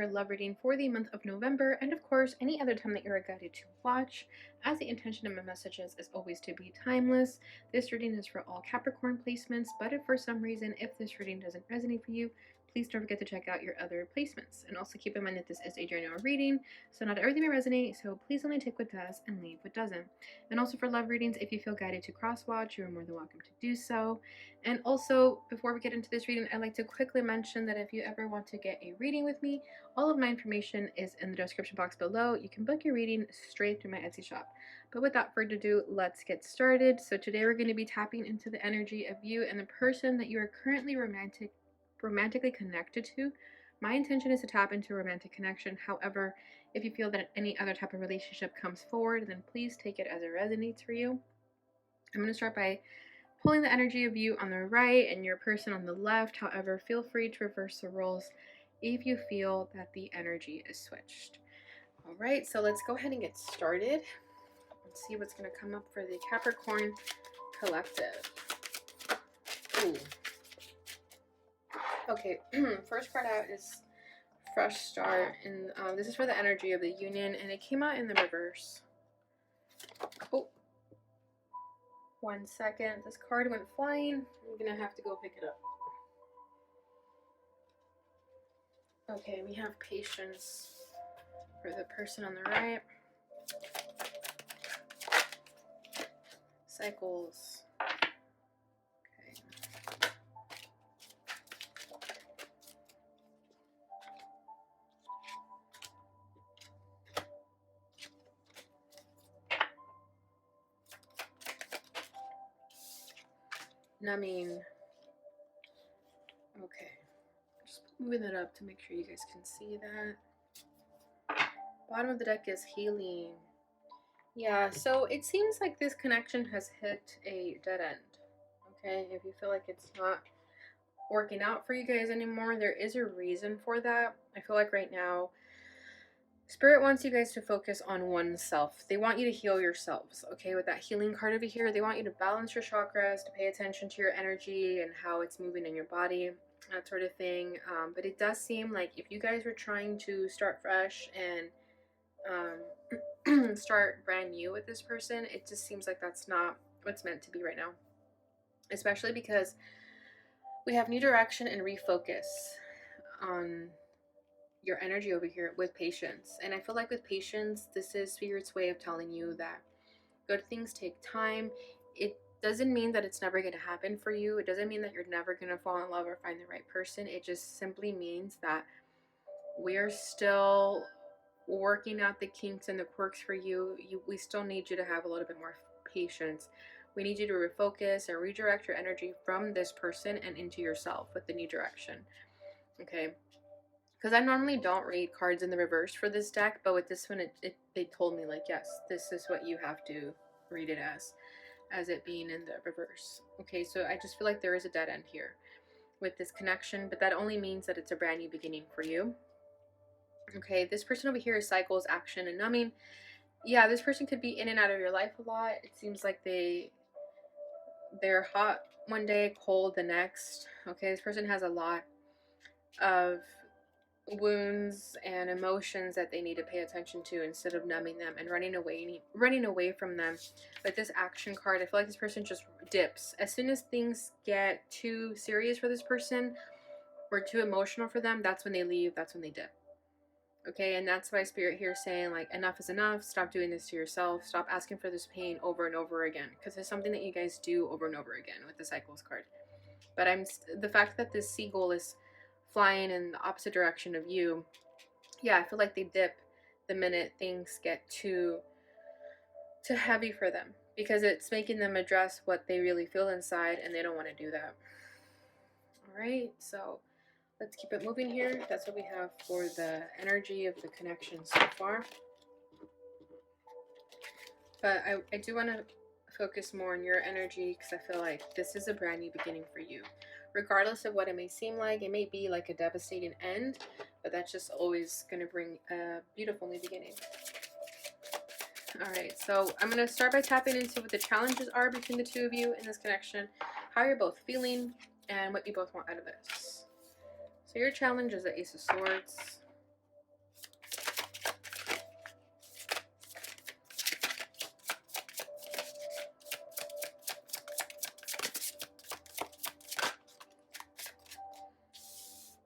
your love reading for the month of November, and of course, any other time that you're guided to watch, as the intention of my messages is always to be timeless. This reading is for all Capricorn placements, but if for some reason, if this reading doesn't resonate for you, please don't forget to check out your other placements. And also keep in mind that this is a general reading, so not everything may resonate, so please only take what does and leave what doesn't. And also for love readings, if you feel guided to cross watch, you are more than welcome to do so. And also, before we get into this reading, I'd like to quickly mention that if you ever want to get a reading with me, all of my information is in the description box below. You can book your reading straight through my Etsy shop. But without further ado, let's get started. So today we're going to be tapping into the energy of you and the person that you are currently romantically connected to. My intention is to tap into a romantic connection. However, if you feel that any other type of relationship comes forward, then please take it as it resonates for you. I'm going to start by pulling the energy of you on the right and your person on the left. However, feel free to reverse the roles if you feel that the energy is switched. All right, so let's go ahead and get started. Let's see what's going to come up for the Capricorn collective. Ooh. Okay, first card out is Fresh Start, and this is for the energy of the union, and it came out in the reverse. Oh, 1 second. This card went flying. I'm gonna have to go pick it up. Okay, we have patience for the person on the right. Cycles. Numbing. Okay, just moving it up to make sure you guys can see that. Bottom of the deck is healing. Yeah, so it seems like this connection has hit a dead end. Okay, if you feel like it's not working out for you guys anymore, there is a reason for that. I feel like right now, Spirit wants you guys to focus on oneself. They want you to heal yourselves, okay? With that healing card over here, they want you to balance your chakras, to pay attention to your energy and how it's moving in your body, that sort of thing. But it does seem like if you guys were trying to start fresh and start brand new with this person, it just seems like that's not what's meant to be right now. Especially because we have new direction and refocus on your energy over here with patience. And I feel like with patience, this is Spirit's way of telling you that good things take time. It doesn't mean that it's never going to happen for you. It doesn't mean that you're never going to fall in love or find the right person. It just simply means that we're still working out the kinks and the quirks for you. We still need you to have a little bit more patience. We need you to refocus and redirect your energy from this person and into yourself with the new direction. Okay, because I normally don't read cards in the reverse for this deck, but with this one, they told me, like, yes, this is what you have to read it as it being in the reverse. Okay, so I just feel like there is a dead end here with this connection, but that only means that it's a brand new beginning for you. Okay, this person over here is cycles, action, and numbing. Yeah, this person could be in and out of your life a lot. It seems like they're hot one day, cold the next. Okay, this person has a lot of wounds and emotions that they need to pay attention to instead of numbing them and running away from them. With this action card, I feel like this person just dips as soon as things get too serious for this person or too emotional for them. That's when they leave. That's when they dip. Okay, and that's why Spirit here is saying, like, enough is enough. Stop doing this to yourself. Stop asking for this pain over and over again, because it's something that you guys do over and over again with the cycles card. But the fact that this seagull is flying in the opposite direction of you, yeah, I feel like they dip the minute things get too heavy for them, because it's making them address what they really feel inside, and they don't want to do that. All right, so let's keep it moving here. That's what we have for the energy of the connection so far. But I do want to focus more on your energy, because I feel like this is a brand new beginning for you. Regardless of what it may seem like, it may be like a devastating end, but that's just always going to bring a beautiful new beginning. Alright, so I'm going to start by tapping into what the challenges are between the two of you in this connection, how you're both feeling, and what you both want out of this. So your challenge is the Ace of Swords.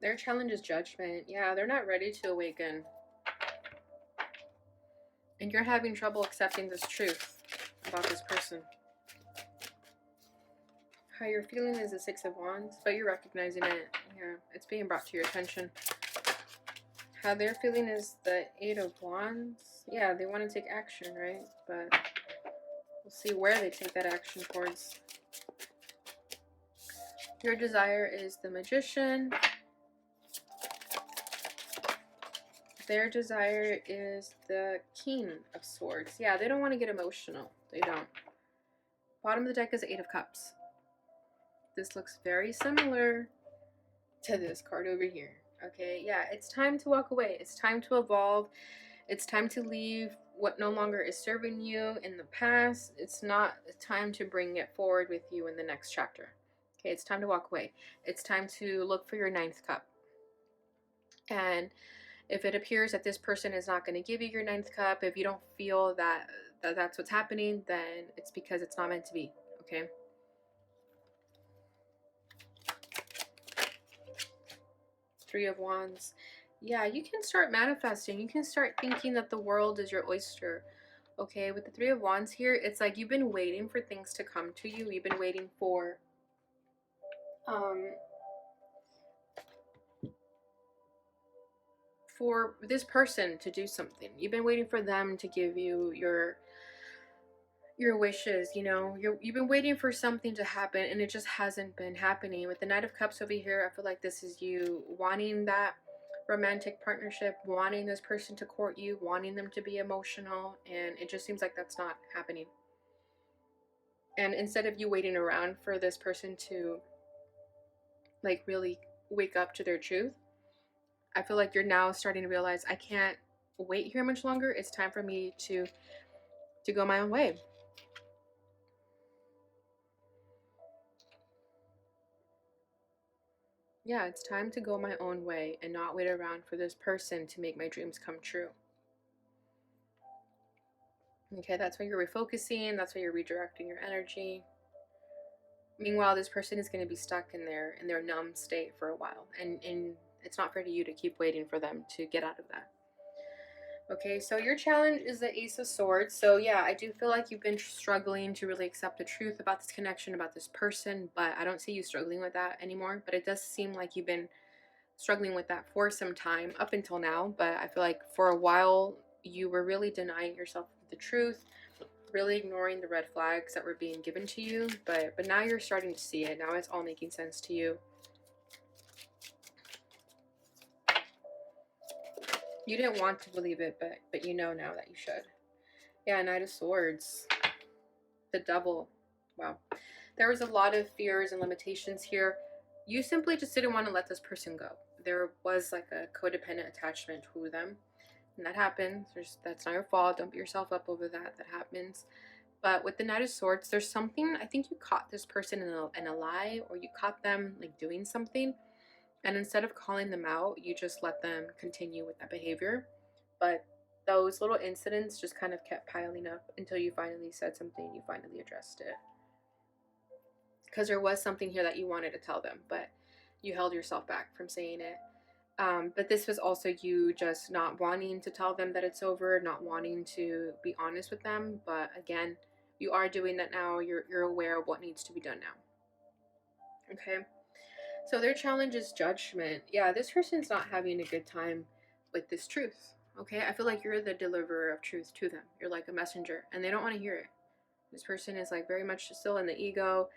Their challenge is judgment. Yeah, they're not ready to awaken. And you're having trouble accepting this truth about this person. How you're feeling is the Six of Wands, but you're recognizing it. Yeah, it's being brought to your attention. How they're feeling is the Eight of Wands. Yeah, they want to take action, right? But we'll see where they take that action towards. Your desire is the Magician. Their desire is the King of Swords. Yeah, they don't want to get emotional. They don't. Bottom of the deck is Eight of Cups. This looks very similar to this card over here. Okay, yeah, it's time to walk away. It's time to evolve. It's time to leave what no longer is serving you in the past. It's not time to bring it forward with you in the next chapter. Okay, it's time to walk away. It's time to look for your ninth cup. And if it appears that this person is not going to give you your ninth cup, if you don't feel that that's what's happening, then it's because it's not meant to be. Okay. Three of Wands. Yeah, you can start manifesting. You can start thinking that the world is your oyster. Okay, with the Three of Wands here, it's like you've been waiting for things to come to you. You've been waiting for this person to do something. You've been waiting for them to give you your wishes, you know. You've been waiting for something to happen, and it just hasn't been happening. With the Knight of Cups over here, I feel like this is you wanting that romantic partnership, wanting this person to court you, wanting them to be emotional, and it just seems like that's not happening. And instead of you waiting around for this person to like really wake up to their truth, I feel like you're now starting to realize, I can't wait here much longer. It's time for me to go my own way. Yeah, it's time to go my own way and not wait around for this person to make my dreams come true. Okay, that's why you're refocusing. That's why you're redirecting your energy. Meanwhile, this person is going to be stuck in their numb state for a while. And it's not fair to you to keep waiting for them to get out of that. Okay, so your challenge is the Ace of Swords. So yeah, I do feel like you've been struggling to really accept the truth about this connection, about this person, but I don't see you struggling with that anymore. But it does seem like you've been struggling with that for some time up until now. But I feel like for a while you were really denying yourself the truth, really ignoring the red flags that were being given to you. But now you're starting to see it. Now it's all making sense to you. You didn't want to believe it, but you know now that you should. Yeah, Knight of Swords. The Devil. Wow. There was a lot of fears and limitations here. You simply just didn't want to let this person go. There was like a codependent attachment to them. And that happens. That's not your fault. Don't beat yourself up over that. That happens. But with the Knight of Swords, there's something, I think you caught this person in a lie, or you caught them like doing something. And instead of calling them out, you just let them continue with that behavior. But those little incidents just kind of kept piling up until you finally said something, you finally addressed it. Because there was something here that you wanted to tell them, but you held yourself back from saying it. But this was also you just not wanting to tell them that it's over, not wanting to be honest with them. But again, you are doing that now. You're aware of what needs to be done now. Okay. So their challenge is judgment. Yeah, this person's not having a good time with this truth. Okay, I feel like you're the deliverer of truth to them. You're like a messenger, and they don't want to hear it. This person is like very much still in the ego.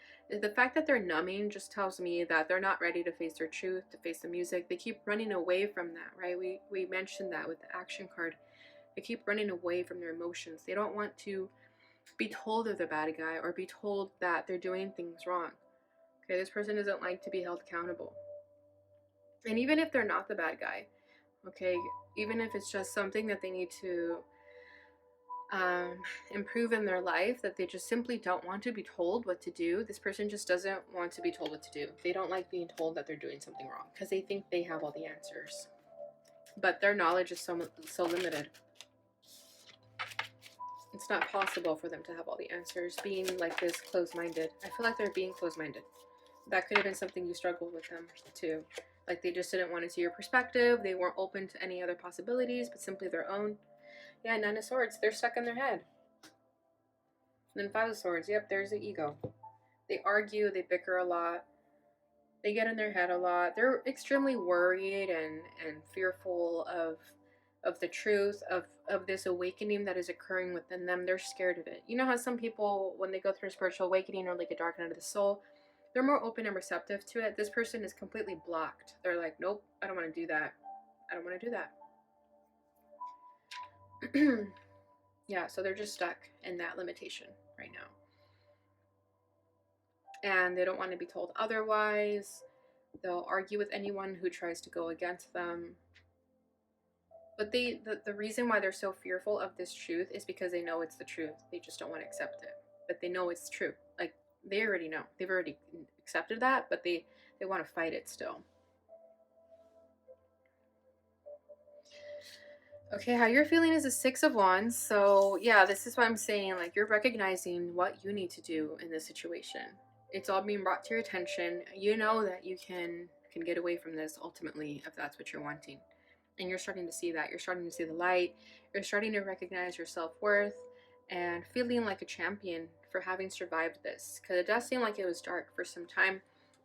The fact that they're numbing just tells me that they're not ready to face their truth, to face the music. They keep running away from that, right? We mentioned that with the action card. They keep running away from their emotions. They don't want to be told they're the bad guy or be told that they're doing things wrong. Okay, this person doesn't like to be held accountable. And even if they're not the bad guy, okay, even if it's just something that they need to improve in their life, that they just simply don't want to be told what to do, this person just doesn't want to be told what to do. They don't like being told that they're doing something wrong because they think they have all the answers. But their knowledge is so limited. It's not possible for them to have all the answers, being like this closed-minded. I feel like they're being closed-minded. That could have been something you struggled with them too. Like they just didn't want to see your perspective. They weren't open to any other possibilities, but simply their own. Yeah, Nine of Swords. They're stuck in their head. And then Five of Swords. Yep, there's the ego. They argue. They bicker a lot. They get in their head a lot. They're extremely worried and fearful of the truth of this awakening that is occurring within them. They're scared of it. You know how some people, when they go through a spiritual awakening or like a dark night of the soul, they're more open and receptive to it. This person is completely blocked. They're like, nope, I don't want to do that. I don't want to do that. Yeah, so they're just stuck in that limitation right now. And they don't want to be told otherwise. They'll argue with anyone who tries to go against them. But the reason why they're so fearful of this truth is because they know it's the truth. They just don't want to accept it. But they know it's true. Like, they already know. They've already accepted that, but they want to fight it still. Okay, how you're feeling is a Six of Wands. So, yeah, this is what I'm saying. Like, you're recognizing what you need to do in this situation. It's all being brought to your attention. You know that you can get away from this ultimately if that's what you're wanting. And you're starting to see that. You're starting to see the light. You're starting to recognize your self-worth and feeling like a champion for having survived this. Because it does seem like it was dark for some time,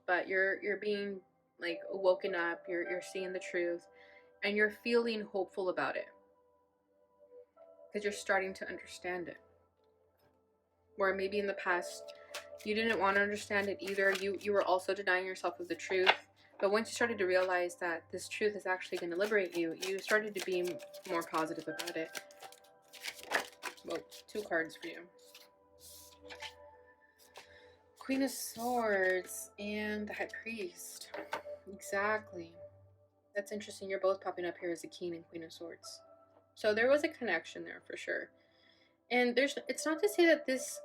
but you're being like woken up. You're seeing the truth, and you're feeling hopeful about it because you're starting to understand it. Where maybe in the past you didn't want to understand it either. You were also denying yourself of the truth. But once you started to realize that this truth is actually going to liberate you, you started to be more positive about it. Well, 2 cards for you. Queen of Swords and the High Priest. Exactly. That's interesting. You're both popping up here as a King and Queen of Swords. So there was a connection there for sure. And it's not to say that this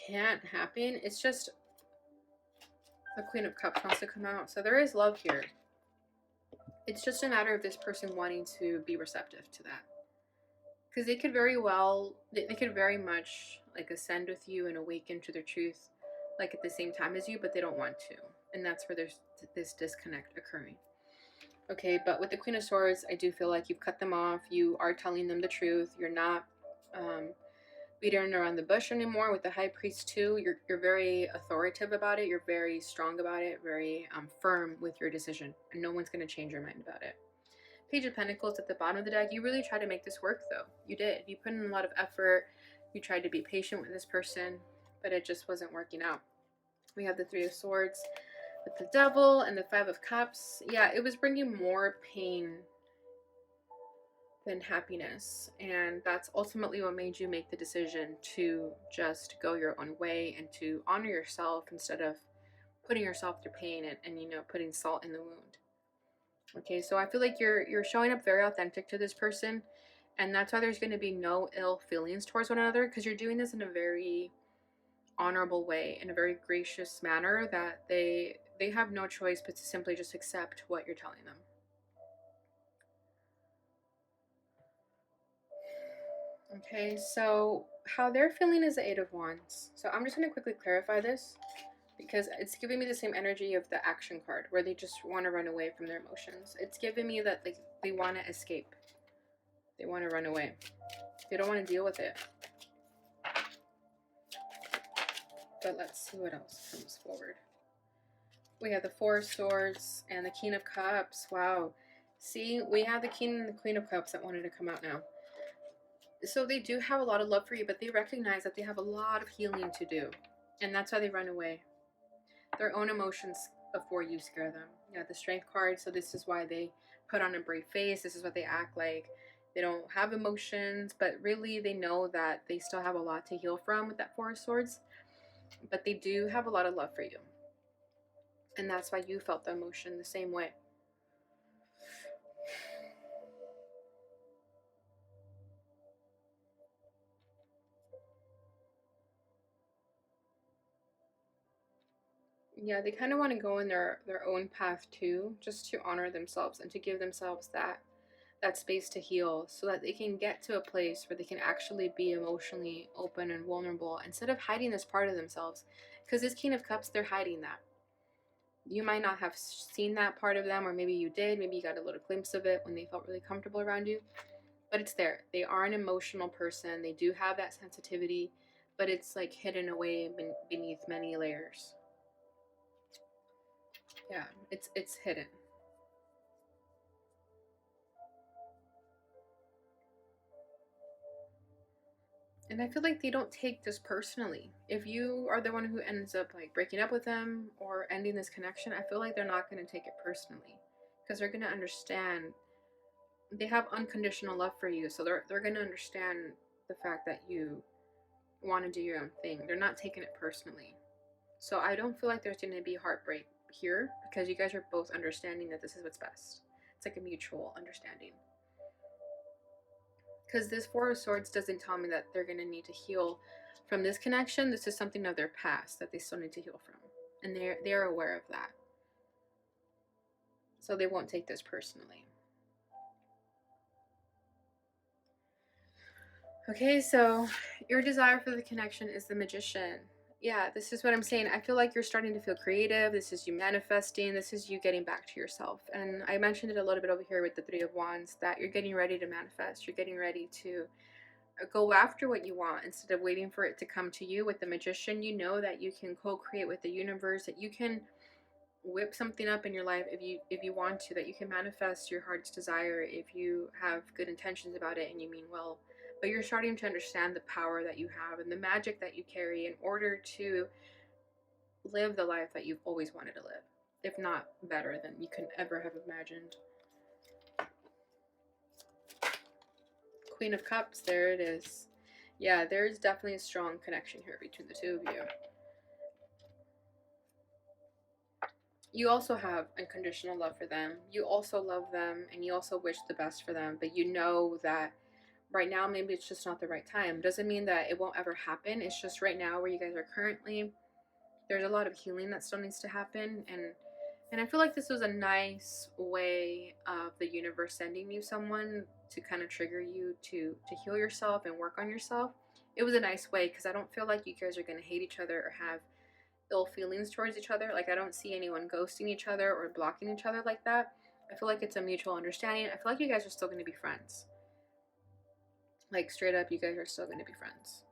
can't happen. It's just the Queen of Cups wants to come out. So there is love here. It's just a matter of this person wanting to be receptive to that. Because they could very much like ascend with you and awaken to their truth like at the same time as you, but they don't want to. And that's where there's this disconnect occurring. Okay, but with the Queen of Swords, I do feel like you've cut them off. You are telling them the truth. You're not beating around the bush anymore. With the High Priest too, you're very authoritative about it. You're very strong about it, very firm with your decision, and no one's going to change your mind about it. Page of Pentacles at the bottom of the deck. You really tried to make this work though. You did. You put in a lot of effort. You tried to be patient with this person, but it just wasn't working out. We have the Three of Swords with the Devil and the Five of Cups. Yeah, it was bringing more pain than happiness, and that's ultimately what made you make the decision to just go your own way and to honor yourself instead of putting yourself through pain and you know, putting salt in the wound. Okay, so I feel like you're showing up very authentic to this person, and that's why there's going to be no ill feelings towards one another, because you're doing this in a very honorable way, in a very gracious manner that they have no choice but to simply just accept what you're telling them. Okay, so how they're feeling is the Eight of Wands. So I'm just going to quickly clarify this because it's giving me the same energy of the action card where they just want to run away from their emotions. It's giving me that they want to escape. They want to run away. They don't want to deal with it. But let's see what else comes forward. We have the Four of Swords and the King of Cups. Wow. See, we have the King and the Queen of Cups that wanted to come out now. So they do have a lot of love for you, but they recognize that they have a lot of healing to do. And that's why they run away. Their own emotions before you scare them. You have the Strength card, so this is why they put on a brave face. This is what they act like. They don't have emotions, but really they know that they still have a lot to heal from with that Four of Swords. But they do have a lot of love for you. And that's why you felt the emotion the same way. Yeah, they kind of want to go in their own path too, just to honor themselves and to give themselves that space to heal so that they can get to a place where they can actually be emotionally open and vulnerable instead of hiding this part of themselves. Because this King of Cups, they're hiding that. You might not have seen that part of them, or maybe you did. Maybe you got a little glimpse of it when they felt really comfortable around you. But it's there. They are an emotional person. They do have that sensitivity, but it's like hidden away beneath many layers. Yeah, it's hidden. And I feel like they don't take this personally. If you are the one who ends up like breaking up with them or ending this connection, I feel like they're not going to take it personally, because they're going to understand. They have unconditional love for you, so they're going to understand the fact that you want to do your own thing. They're not taking it personally. So I don't feel like there's going to be heartbreak here, because you guys are both understanding that this is what's best. It's like a mutual understanding. Because this Four of Swords doesn't tell me that they're going to need to heal from this connection. This is something of their past that they still need to heal from, and they're aware of that, so they won't take this personally. Okay, so your desire for the connection is the Magician. Yeah, this is what I'm saying. I feel like you're starting to feel creative. This is you manifesting. This is you getting back to yourself. And I mentioned it a little bit over here with the Three of Wands, that you're getting ready to manifest. You're getting ready to go after what you want instead of waiting for it to come to you. With the Magician, you know that you can co-create with the universe, that you can whip something up in your life if you want to, that you can manifest your heart's desire if you have good intentions about it and you mean well. But you're starting to understand the power that you have and the magic that you carry in order to live the life that you've always wanted to live, if not better than you could ever have imagined. Queen of Cups, there it is. Yeah, there's definitely a strong connection here between the two of you. You also have unconditional love for them. You also love them, and you also wish the best for them, but you know that right now maybe it's just not the right time. Doesn't mean that it won't ever happen. It's just right now where you guys are currently, there's a lot of healing that still needs to happen, and I feel like this was a nice way of the universe sending you someone to kind of trigger you to heal yourself and work on yourself. It was a nice way, because I don't feel like you guys are going to hate each other or have ill feelings towards each other. Like, I don't see anyone ghosting each other or blocking each other like that. I feel like it's a mutual understanding. I feel like you guys are still going to be friends. Like, straight up, you guys are still going to be friends.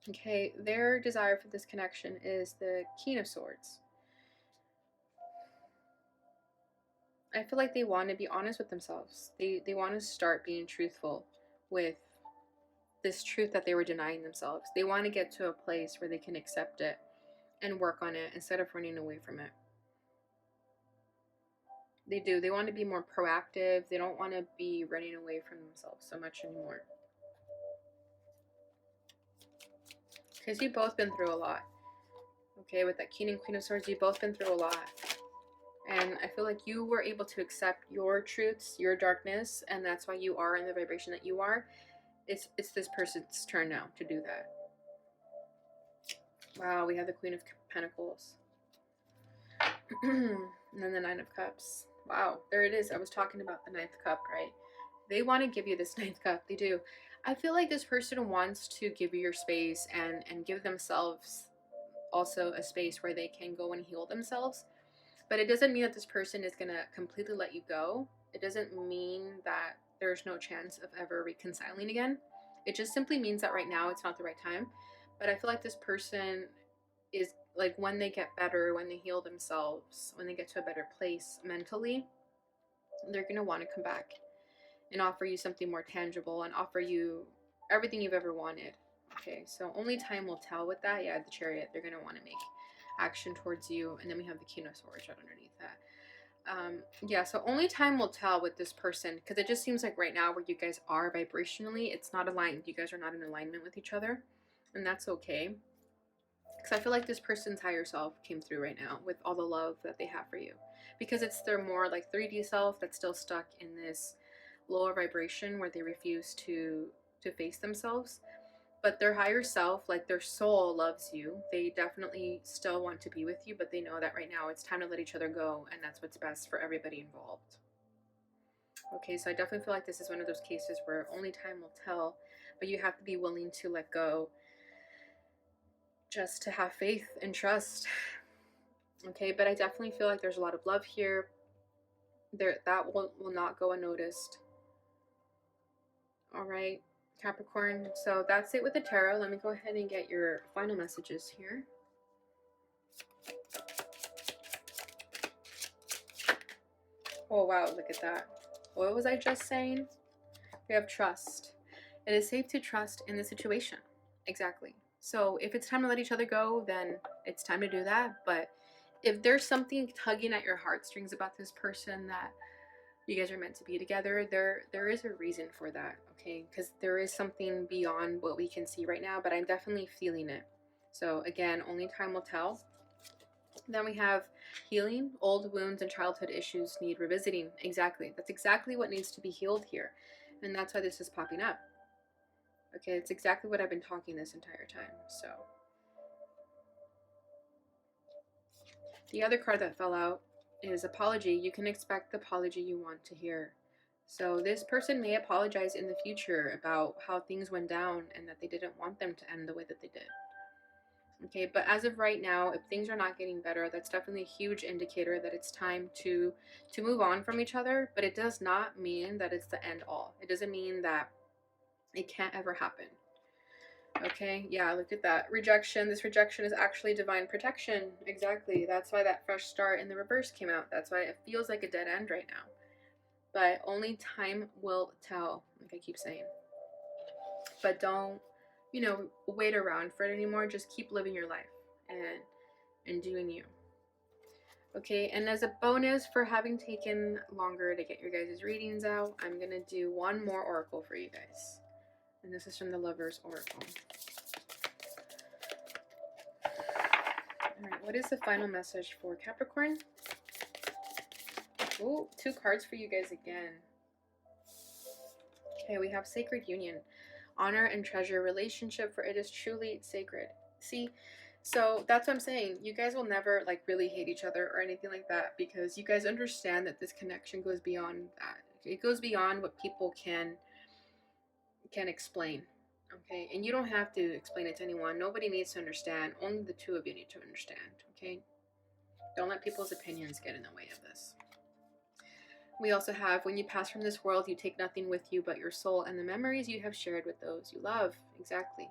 Okay, their desire for this connection is the King of Swords. I feel like they want to be honest with themselves. They want to start being truthful with this truth that they were denying themselves. They want to get to a place where they can accept it and work on it instead of running away from it. They do. They want to be more proactive. They don't want to be running away from themselves so much anymore. Because you've both been through a lot. Okay, with that King and Queen of Swords, you've both been through a lot. And I feel like you were able to accept your truths, your darkness, and that's why you are in the vibration that you are. It's this person's turn now to do that. Wow, we have the Queen of Pentacles. And then the Nine of Cups. Wow, there it is. I was talking about the Ninth Cup, right? They want to give you this Ninth Cup. They do. I feel like this person wants to give you your space and give themselves also a space where they can go and heal themselves. But it doesn't mean that this person is going to completely let you go. It doesn't mean that there's no chance of ever reconciling again. It just simply means that right now it's not the right time. But I feel like this person is like, when they get better, when they heal themselves, when they get to a better place mentally, they're going to want to come back and offer you something more tangible and offer you everything you've ever wanted. Okay, so only time will tell with that. Yeah, the Chariot, they're going to want to make action towards you. And then we have the King of Swords right underneath that. Yeah, so only time will tell with this person, because it just seems like right now where you guys are vibrationally, it's not aligned. You guys are not in alignment with each other, and that's okay. Because I feel like this person's higher self came through right now with all the love that they have for you, because it's their more like 3D self that's still stuck in this lower vibration where they refuse to face themselves. But their higher self, like their soul, loves you. They definitely still want to be with you, but they know that right now it's time to let each other go, and that's what's best for everybody involved. Okay, so I definitely feel like this is one of those cases where only time will tell, but you have to be willing to let go just to have faith and trust. Okay, but I definitely feel like there's a lot of love here. That will not go unnoticed. All right, Capricorn. So that's it with the tarot. Let me go ahead and get your final messages here. Oh, wow, look at that. What was I just saying? We have trust. It is safe to trust in the situation. Exactly. So if it's time to let each other go, then it's time to do that. But if there's something tugging at your heartstrings about this person that you guys are meant to be together, there is a reason for that, okay? Because there is something beyond what we can see right now, but I'm definitely feeling it. So again, only time will tell. Then we have healing. Old wounds and childhood issues need revisiting. Exactly. That's exactly what needs to be healed here. And that's why this is popping up. Okay, it's exactly what I've been talking this entire time. So the other card that fell out is apology. You can expect the apology you want to hear. So this person may apologize in the future about how things went down and that they didn't want them to end the way that they did. Okay, but as of right now, if things are not getting better, that's definitely a huge indicator that it's time to move on from each other. But it does not mean that it's the end all. It doesn't mean that it can't ever happen. Okay, yeah, look at that. Rejection. This rejection is actually divine protection. Exactly. That's why that fresh start in the reverse came out. That's why it feels like a dead end right now. But only time will tell, like I keep saying. But don't, wait around for it anymore. Just keep living your life and doing you. Okay, and as a bonus for having taken longer to get your guys' readings out, I'm going to do one more oracle for you guys. And this is from the Lover's Oracle. All right, what is the final message for Capricorn? Oh, 2 cards for you guys again. Okay, we have Sacred Union. Honor and treasure relationship, for it is truly sacred. See, so that's what I'm saying. You guys will never really hate each other or anything like that, because you guys understand that this connection goes beyond that. It goes beyond what people can explain. Okay, and you don't have to explain it to anyone. Nobody needs to understand. Only the 2 of you need to understand. Okay, don't let people's opinions get in the way of this. We also have, when you pass from this world, you take nothing with you but your soul and the memories you have shared with those you love. Exactly.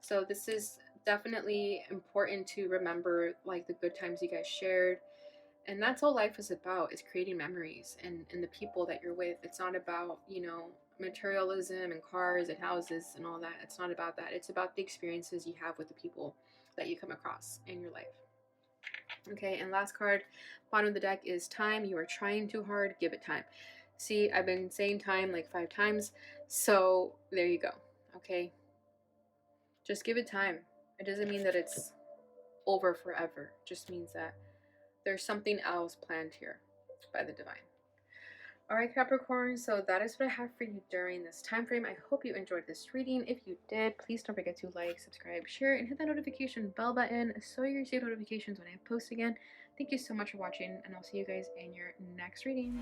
So this is definitely important to remember, the good times you guys shared. And that's all life is about, is creating memories and the people that you're with. It's not about, materialism and cars and houses and all that. It's not about that. It's about the experiences you have with the people that you come across in your life. Okay, and last card, bottom of the deck, is time. You are trying too hard, give it time. See, I've been saying time 5 times, so there you go. Okay, just give it time. It doesn't mean that it's over forever. It just means that there's something else planned here by the divine. All right, Capricorn, so that is what I have for you during this time frame. I hope you enjoyed this reading. If you did, please don't forget to like, subscribe, share, and hit that notification bell button so you receive notifications when I post again. Thank you so much for watching, and I'll see you guys in your next reading.